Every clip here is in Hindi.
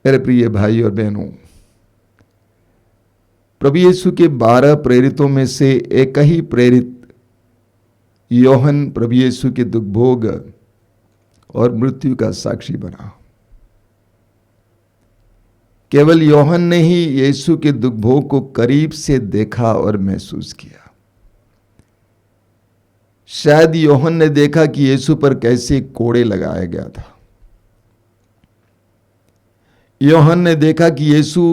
मेरे प्रिय भाई और बहनों, प्रभु यीशु के 12 प्रेरितों में से एक ही प्रेरित योहन प्रभु यीशु के दुख भोग और मृत्यु का साक्षी बना। केवल योहन ने ही यीशु के दुख भोग को करीब से देखा और महसूस किया। शायद योहन ने देखा कि यीशु पर कैसे कोड़े लगाया गया था। योहन ने देखा कि यीशु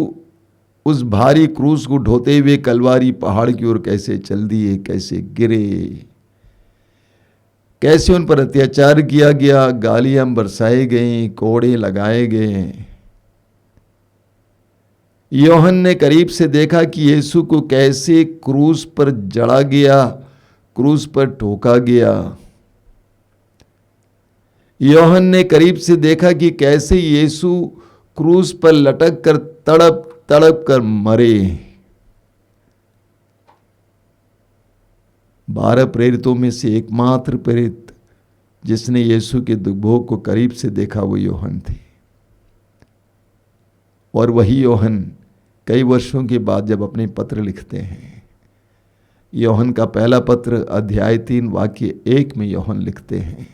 उस भारी क्रूस को ढोते हुए कलवारी पहाड़ की ओर कैसे चल दिए, कैसे गिरे, कैसे उन पर अत्याचार किया गया, गालियां बरसाए गई, कोड़े लगाए गए। योहन ने करीब से देखा कि यीशु को कैसे क्रूस पर जड़ा गया, क्रूस पर ठोका गया। योहन ने करीब से देखा कि कैसे यीशु क्रूस पर लटक कर तड़प तड़प कर मरे। 12 प्रेरितों में से एकमात्र प्रेरित जिसने यीशु के दुख भोग को करीब से देखा वो योहन थे। और वही योहन कई वर्षों के बाद जब अपने पत्र लिखते हैं, योहन का पहला पत्र अध्याय 3 वाक्य 1 में योहन लिखते हैं,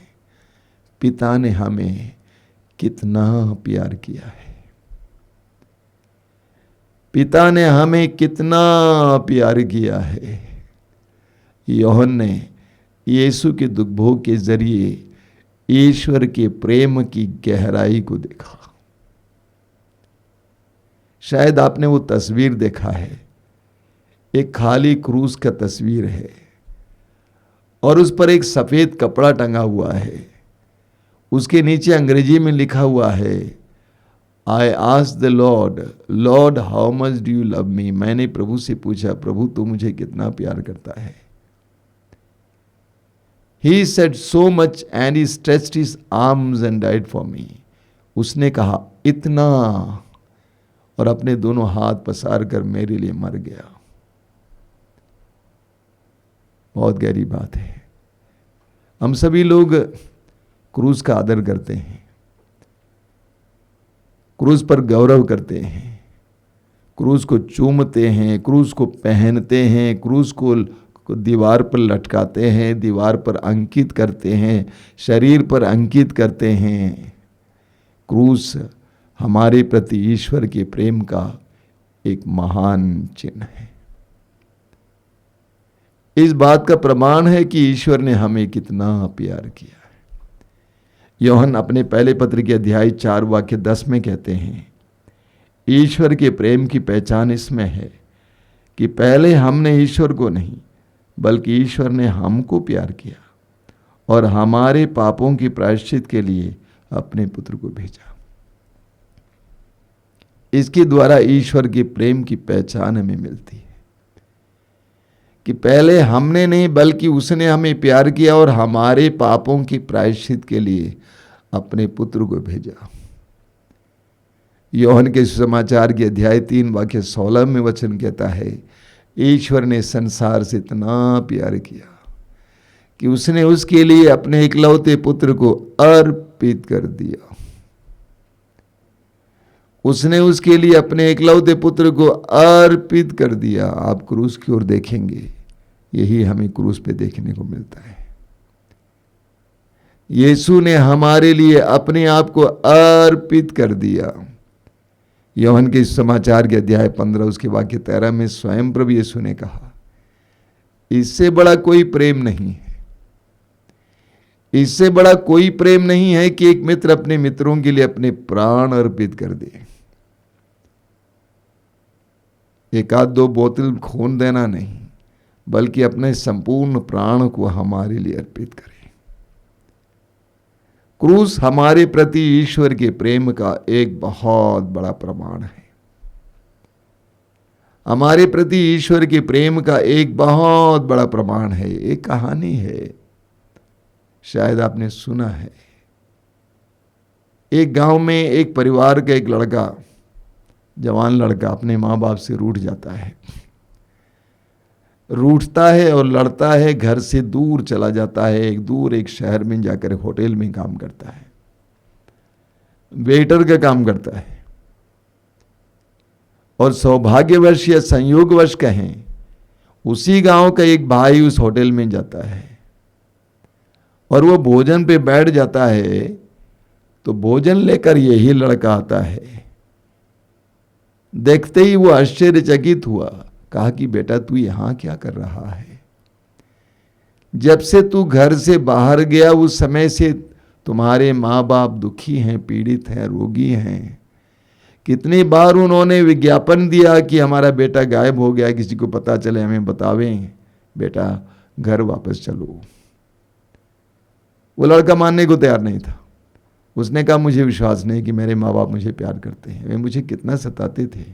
पिता ने हमें कितना प्यार किया है, पिता ने हमें कितना प्यार किया है। योहन ने यीशु के दुख भोग के जरिए ईश्वर के प्रेम की गहराई को देखा। शायद आपने वो तस्वीर देखा है, एक खाली क्रूस का तस्वीर है और उस पर एक सफेद कपड़ा टंगा हुआ है। उसके नीचे अंग्रेजी में लिखा हुआ है, I asked the Lord, Lord how much do you love me. मैंने प्रभु से पूछा, प्रभु तू मुझे कितना प्यार करता है। He said so much and he stretched his arms and died for me. उसने कहा इतना और अपने दोनों हाथ पसार कर मेरे लिए मर गया। बहुत गहरी बात है। हम सभी लोग क्रूस का आदर करते हैं, क्रूस पर गौरव करते हैं, क्रूस को चूमते हैं, क्रूस को पहनते हैं, क्रूस को दीवार पर लटकाते हैं, दीवार पर अंकित करते हैं, शरीर पर अंकित करते हैं। क्रूस हमारे प्रति ईश्वर के प्रेम का एक महान चिन्ह है। इस बात का प्रमाण है कि ईश्वर ने हमें कितना प्यार किया है। योहन अपने पहले पत्र के अध्याय 4 वाक्य 10 में कहते हैं, ईश्वर के प्रेम की पहचान इसमें है कि पहले हमने ईश्वर को नहीं बल्कि ईश्वर ने हमको प्यार किया और हमारे पापों की प्रायश्चित के लिए अपने पुत्र को भेजा। इसके द्वारा ईश्वर के प्रेम की पहचान हमें मिलती है कि पहले हमने नहीं बल्कि उसने हमें प्यार किया और हमारे पापों की प्रायश्चित के लिए अपने पुत्र को भेजा। योहन के सुसमाचार के अध्याय 3 वाक्य 16 में वचन कहता है, ईश्वर ने संसार से इतना प्यार किया कि उसने उसके लिए अपने इकलौते पुत्र को अर्पित कर दिया। उसने उसके लिए अपने इकलौते पुत्र को अर्पित कर दिया। आप क्रूस की ओर देखेंगे, यही हमें क्रूस पे देखने को मिलता है। यीशु ने हमारे लिए अपने आप को अर्पित कर दिया। योहन के समाचार के अध्याय 15 उसके वाक्य 13 में स्वयं प्रभु यीशु ने कहा, इससे बड़ा कोई प्रेम नहीं है, इससे बड़ा कोई प्रेम नहीं है कि एक मित्र अपने मित्रों के लिए अपने प्राण अर्पित कर दे। एक आध दो बोतल खून देना नहीं बल्कि अपने संपूर्ण प्राण को हमारे लिए अर्पित करे। क्रूस हमारे प्रति ईश्वर के प्रेम का एक बहुत बड़ा प्रमाण है। हमारे प्रति ईश्वर के प्रेम का एक बहुत बड़ा प्रमाण है। एक कहानी है, शायद आपने सुना है। एक गांव में एक परिवार का एक लड़का, जवान लड़का, अपने माँ बाप से रूठ जाता है, रूठता है और लड़ता है, घर से दूर चला जाता है, एक शहर में जाकर होटल में काम करता है, वेटर का काम करता है। और सौभाग्यवश या संयोगवश कहें, उसी गांव का एक भाई उस होटल में जाता है और वो भोजन पे बैठ जाता है, तो भोजन लेकर यही लड़का आता है। देखते ही वो आश्चर्यचकित हुआ, कहा कि बेटा तू यहां क्या कर रहा है? जब से तू घर से बाहर गया उस समय से तुम्हारे माँ बाप दुखी हैं, पीड़ित हैं, रोगी हैं। कितनी बार उन्होंने विज्ञापन दिया कि हमारा बेटा गायब हो गया, किसी को पता चले हमें बतावें, बेटा घर वापस चलो। वो लड़का मानने को तैयार नहीं था। उसने कहा मुझे विश्वास नहीं कि मेरे माँ बाप मुझे प्यार करते हैं, वे मुझे कितना सताते थे।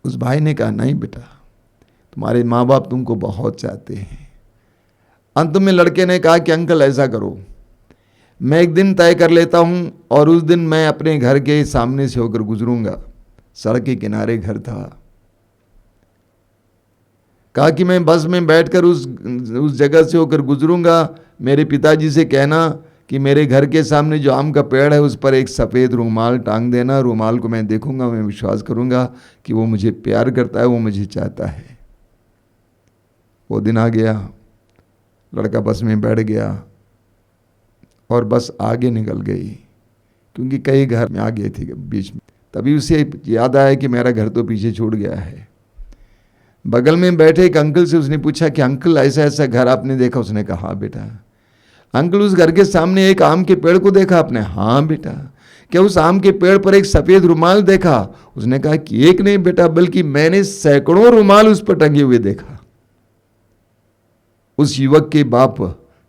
उस भाई ने कहा नहीं बेटा, तुम्हारे माँ बाप तुमको बहुत चाहते हैं। अंत में लड़के ने कहा कि अंकल ऐसा करो, मैं एक दिन तय कर लेता हूं और उस दिन मैं अपने घर के सामने से होकर गुजरूंगा। सड़क के किनारे घर था। कहा कि मैं बस में बैठकर उस जगह से होकर गुजरूंगा। मेरे पिताजी से कहना कि मेरे घर के सामने जो आम का पेड़ है उस पर एक सफ़ेद रुमाल टांग देना। रुमाल को मैं देखूंगा, मैं विश्वास करूंगा कि वो मुझे प्यार करता है, वो मुझे चाहता है। वो दिन आ गया, लड़का बस में बैठ गया और बस आगे निकल गई, क्योंकि कई घर में आ गए थे बीच में। तभी उसे याद आया कि मेरा घर तो पीछे छूट गया है। बगल में बैठे एक अंकल से उसने पूछा कि अंकल ऐसा ऐसा घर आपने देखा? उसने कहा हाँ बेटा। अंकल उस घर के सामने एक आम के पेड़ को देखा आपने? हाँ बेटा। क्या उस आम के पेड़ पर एक सफ़ेद रुमाल देखा? उसने कहा कि एक नहीं बेटा, बल्कि मैंने सैकड़ों रुमाल उस पर टंगे हुए देखा। उस युवक के बाप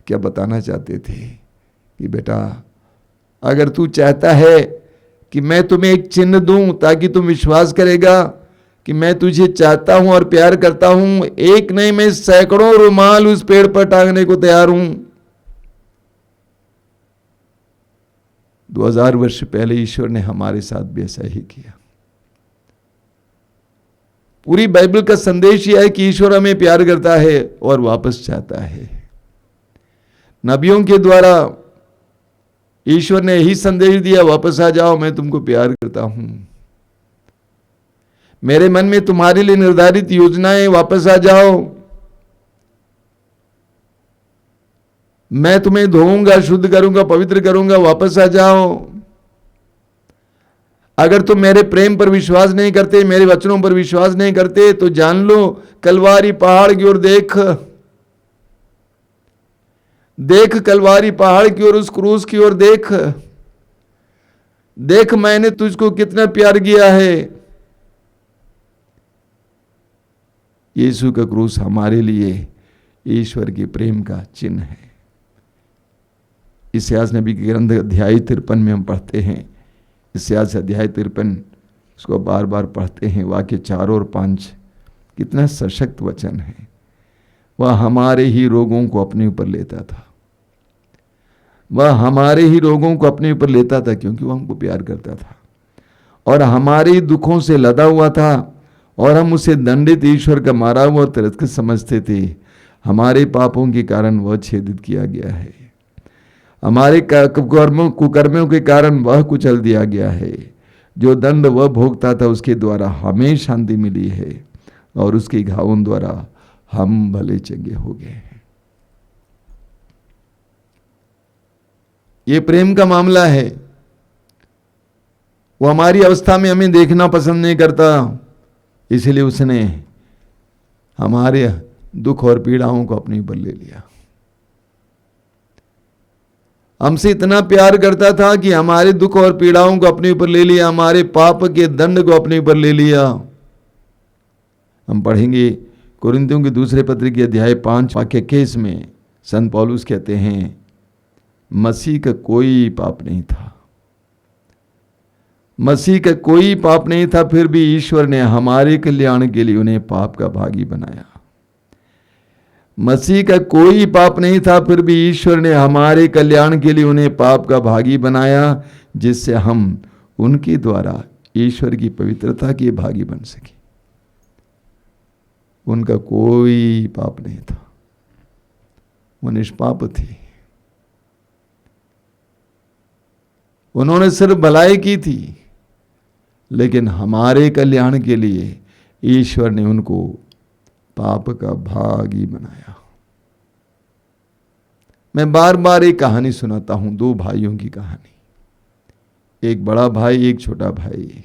क्या बताना चाहते थे कि बेटा अगर तू चाहता है कि मैं तुम्हें एक चिन्ह दूं ताकि तुम विश्वास करेगा कि मैं तुझे चाहता हूं और प्यार करता हूं, एक नहीं मैं सैकड़ों रुमाल उस पेड़ पर टांगने को तैयार हूं। 2000 वर्ष पहले ईश्वर ने हमारे साथ भी ऐसा ही किया। पूरी बाइबल का संदेश यह है कि ईश्वर हमें प्यार करता है और वापस चाहता है। नबियों के द्वारा ईश्वर ने यही संदेश दिया, वापस आ जाओ, मैं तुमको प्यार करता हूं। मेरे मन में तुम्हारे लिए निर्धारित योजनाएं, वापस आ जाओ, मैं तुम्हें धोऊंगा, शुद्ध करूंगा, पवित्र करूंगा, वापस आ जाओ। अगर तुम मेरे प्रेम पर विश्वास नहीं करते, मेरे वचनों पर विश्वास नहीं करते, तो जान लो कलवारी पहाड़ की ओर देख, देख कलवारी पहाड़ की ओर, उस क्रूस की ओर देख, देख मैंने तुझको कितना प्यार किया है। यीशु का क्रूस हमारे लिए ईश्वर के प्रेम का चिन्ह है। इस्यास नबी के ग्रंथ अध्याय 53 में हम पढ़ते हैं, इस्यास अध्याय 53 उसको बार बार पढ़ते हैं, वाक्य 4 और 5 कितना सशक्त वचन है। वह हमारे ही रोगों को अपने ऊपर लेता था, वह हमारे ही रोगों को अपने ऊपर लेता था क्योंकि वह हमको प्यार करता था, और हमारे दुखों से लदा हुआ था, और हम उसे दंडित, ईश्वर का मारा हुआ तिरस्कृत समझते थे। हमारे पापों के कारण वह छेदित किया गया है, हमारे कुकर्मों के कारण वह कुचल दिया गया है। जो दंड वह भोगता था उसके द्वारा हमें शांति मिली है, और उसके घावों द्वारा हम भले चंगे हो गए हैं। ये प्रेम का मामला है। वो हमारी अवस्था में हमें देखना पसंद नहीं करता, इसलिए उसने हमारे दुख और पीड़ाओं को अपने ऊपर ले लिया। हमसे इतना प्यार करता था कि हमारे दुख और पीड़ाओं को अपने ऊपर ले लिया, हमारे पाप के दंड को अपने ऊपर ले लिया। हम पढ़ेंगे कुरिन्थियों के दूसरे पत्र की अध्याय 5 वाक्य 21 में संत पौलुस कहते हैं, मसीह का कोई पाप नहीं था, मसीह का कोई पाप नहीं था, फिर भी ईश्वर ने हमारे कल्याण के लिए उन्हें पाप का भागी बनाया। मसीह का कोई पाप नहीं था, फिर भी ईश्वर ने हमारे कल्याण के लिए उन्हें पाप का भागी बनाया, जिससे हम उनके द्वारा ईश्वर की पवित्रता के भागी बन सके। उनका कोई पाप नहीं था, वो निष्पाप थे। उन्होंने सिर्फ भलाई की थी, लेकिन हमारे कल्याण के लिए ईश्वर ने उनको पाप का भागी बनाया। मैं बार बार एक कहानी सुनाता हूं, दो भाइयों की कहानी। एक बड़ा भाई, एक छोटा भाई।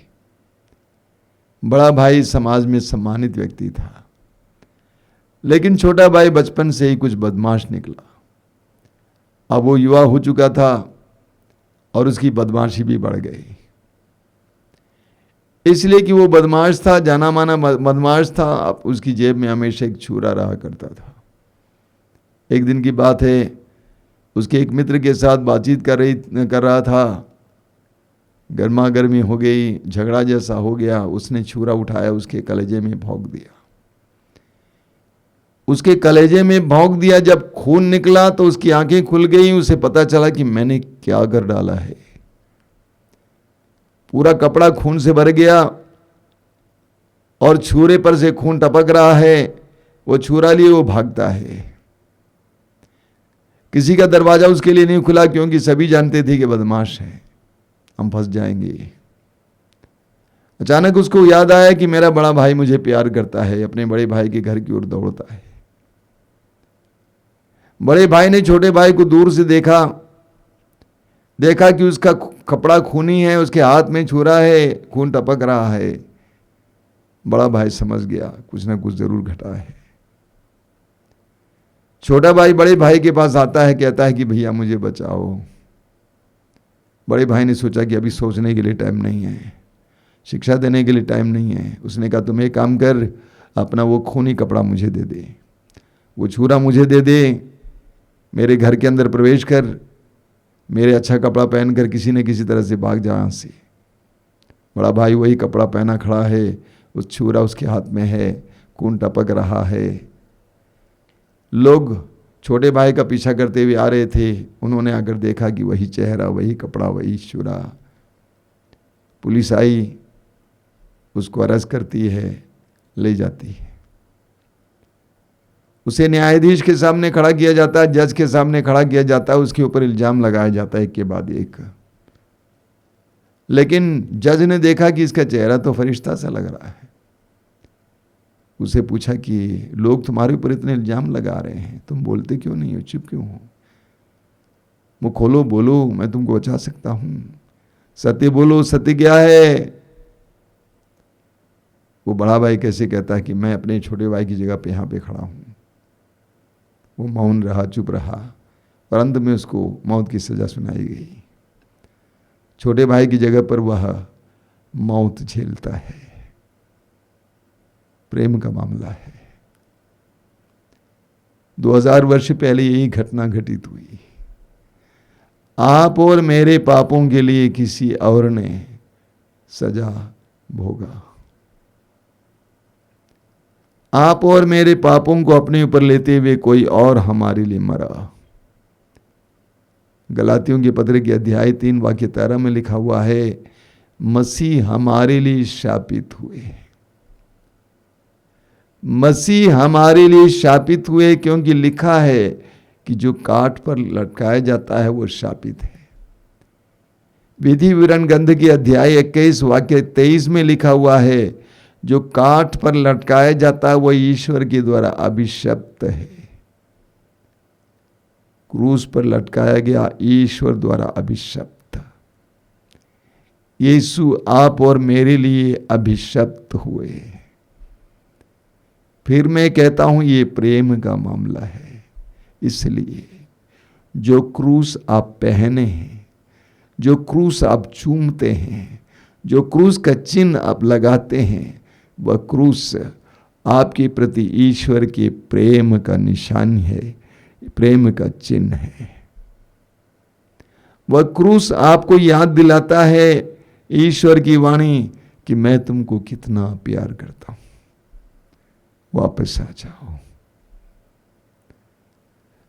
बड़ा भाई समाज में सम्मानित व्यक्ति था, लेकिन छोटा भाई बचपन से ही कुछ बदमाश निकला। अब वो युवा हो चुका था और उसकी बदमाशी भी बढ़ गई, इसलिए कि वो बदमाश था, जाना माना बदमाश था। अब उसकी जेब में हमेशा एक छुरा रहा करता था। एक दिन की बात है, उसके एक मित्र के साथ बातचीत कर रहा था। गर्मा गर्मी हो गई, झगड़ा जैसा हो गया। उसने छुरा उठाया, उसके कलेजे में भोंक दिया। उसके कलेजे में भोंक दिया। जब खून निकला तो उसकी आंखें खुल गई। उसे पता चला कि मैंने क्या कर डाला है। पूरा कपड़ा खून से भर गया और छुरे पर से खून टपक रहा है। वो छुरा लिए वो भागता है। किसी का दरवाजा उसके लिए नहीं खुला, क्योंकि सभी जानते थे कि बदमाश है, हम फंस जाएंगे। अचानक उसको याद आया कि मेरा बड़ा भाई मुझे प्यार करता है। अपने बड़े भाई के घर की ओर दौड़ता है। बड़े भाई ने छोटे भाई को दूर से देखा कि उसका कपड़ा खूनी है, उसके हाथ में छुरा है, खून टपक रहा है। बड़ा भाई समझ गया कुछ ना कुछ जरूर घटा है। छोटा भाई बड़े भाई के पास आता है, कहता है कि भैया मुझे बचाओ। बड़े भाई ने सोचा कि अभी सोचने के लिए टाइम नहीं है, शिक्षा देने के लिए टाइम नहीं है। उसने कहा तुम एक काम कर, अपना वो खूनी कपड़ा मुझे दे दे, वो छुरा मुझे दे दे, मेरे घर के अंदर प्रवेश कर, मेरे अच्छा कपड़ा पहनकर किसी न किसी तरह से भाग जा यहाँ से। बड़ा भाई वही कपड़ा पहना खड़ा है, उस छुरा उसके हाथ में है, खून टपक रहा है। लोग छोटे भाई का पीछा करते हुए आ रहे थे। उन्होंने आकर देखा कि वही चेहरा, वही कपड़ा, वही छुरा। पुलिस आई, उसको अरेस्ट करती है, ले जाती है। उसे न्यायाधीश के सामने खड़ा किया जाता है, जज के सामने खड़ा किया जाता है। उसके ऊपर इल्जाम लगाया जाता है एक के बाद एक। लेकिन जज ने देखा कि इसका चेहरा तो फरिश्ता सा लग रहा है। उसे पूछा कि लोग तुम्हारे ऊपर इतने इल्जाम लगा रहे हैं, तुम बोलते क्यों नहीं हो, चुप क्यों हो? मुंह खोलो, बोलो, मैं तुमको बचा सकता हूं। सत्य बोलो, सत्य क्या है? वो बड़ा भाई कैसे कहता है कि मैं अपने छोटे भाई की जगह पे यहां पे खड़ा हूं। वो मौन रहा, चुप रहा, और अंत में उसको मौत की सजा सुनाई गई। छोटे भाई की जगह पर वह मौत झेलता है। प्रेम का मामला है। 2000 वर्ष पहले यही घटना घटित हुई। आप और मेरे पापों के लिए किसी और ने सजा भोगा। आप और मेरे पापों को अपने ऊपर लेते हुए कोई और हमारे लिए मरा। गलातियों के पत्र के अध्याय 3 वाक्य 13 में लिखा हुआ है, मसीह हमारे लिए शापित हुए। मसीह हमारे लिए शापित हुए, क्योंकि लिखा है कि जो काठ पर लटकाया जाता है वो शापित है। विधि विवरण ग्रंथ के अध्याय 21 वाक्य 23 में लिखा हुआ है, जो काठ पर लटकाया जाता है वह ईश्वर के द्वारा अभिशप्त है। क्रूस पर लटकाया गया ईश्वर द्वारा अभिशप्त। यीशु आप और मेरे लिए अभिशप्त हुए। फिर मैं कहता हूं ये प्रेम का मामला है। इसलिए जो क्रूस आप पहने हैं, जो क्रूस आप चूमते हैं, जो क्रूस का चिन्ह आप लगाते हैं, वह क्रूस आपके प्रति ईश्वर के प्रेम का निशानी है, प्रेम का चिन्ह है। वह क्रूस आपको याद दिलाता है ईश्वर की वाणी कि मैं तुमको कितना प्यार करता हूं, वापस आ जाओ।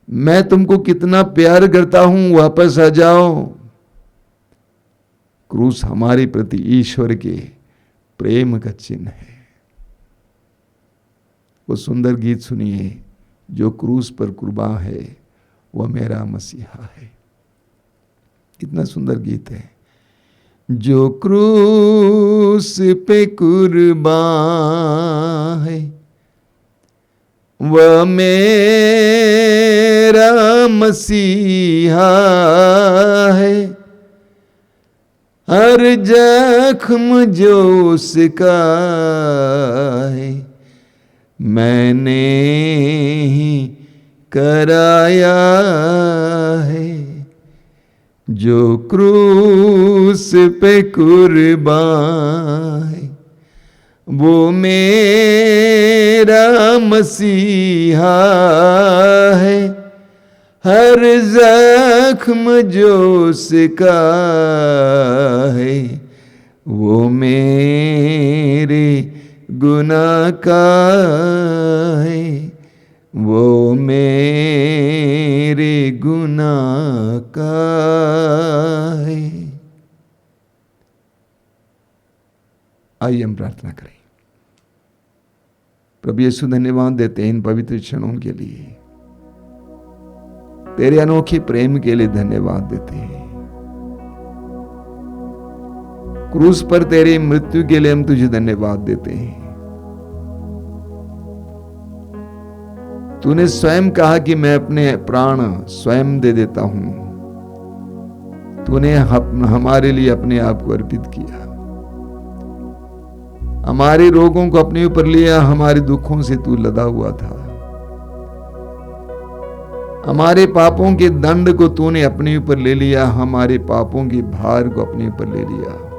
मैं तुमको कितना प्यार करता हूं, वापस आ जाओ। क्रूस हमारे प्रति ईश्वर के प्रेम का चिन्ह है। वो सुंदर गीत सुनिए, जो क्रूस पर कुर्बान है वह मेरा मसीहा है। कितना सुंदर गीत है। जो क्रूस पे कुर्बान है, वह मेरा मसीहा है। हर जख्म जो उसका है, मैंने ही कराया है। जो क्रूस पे कुर्बान है, वो मेरा मसीहा है। हर जख्म जो उसका है, वो मेरे गुनाह का है, वो मेरे गुनाह का है। आइए हम प्रार्थना करें। प्रभु यीशु, धन्यवाद देते हैं इन पवित्र क्षणों के लिए, तेरे अनोखे प्रेम के लिए धन्यवाद देते हैं। क्रूस पर तेरी मृत्यु के लिए हम तुझे धन्यवाद देते हैं। तूने स्वयं कहा कि मैं अपने प्राण स्वयं दे देता हूं। तूने हमारे लिए अपने आप को अर्पित किया, हमारे रोगों को अपने ऊपर लिया, हमारे दुखों से तू लदा हुआ था। हमारे पापों के दंड को तूने अपने ऊपर ले लिया, हमारे पापों के भार को अपने ऊपर ले लिया।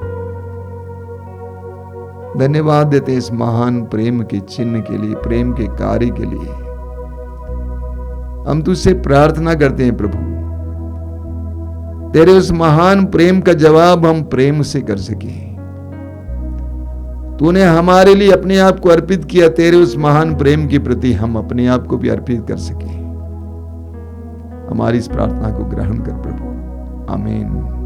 धन्यवाद देते इस महान प्रेम के चिन्ह के लिए, प्रेम के कार्य के लिए। हम तुझसे प्रार्थना करते हैं प्रभु, तेरे उस महान प्रेम का जवाब हम प्रेम से कर सके। तूने हमारे लिए अपने आप को अर्पित किया, तेरे उस महान प्रेम के प्रति हम अपने आप को भी अर्पित कर सके। हमारी इस प्रार्थना को ग्रहण कर प्रभु, आमीन।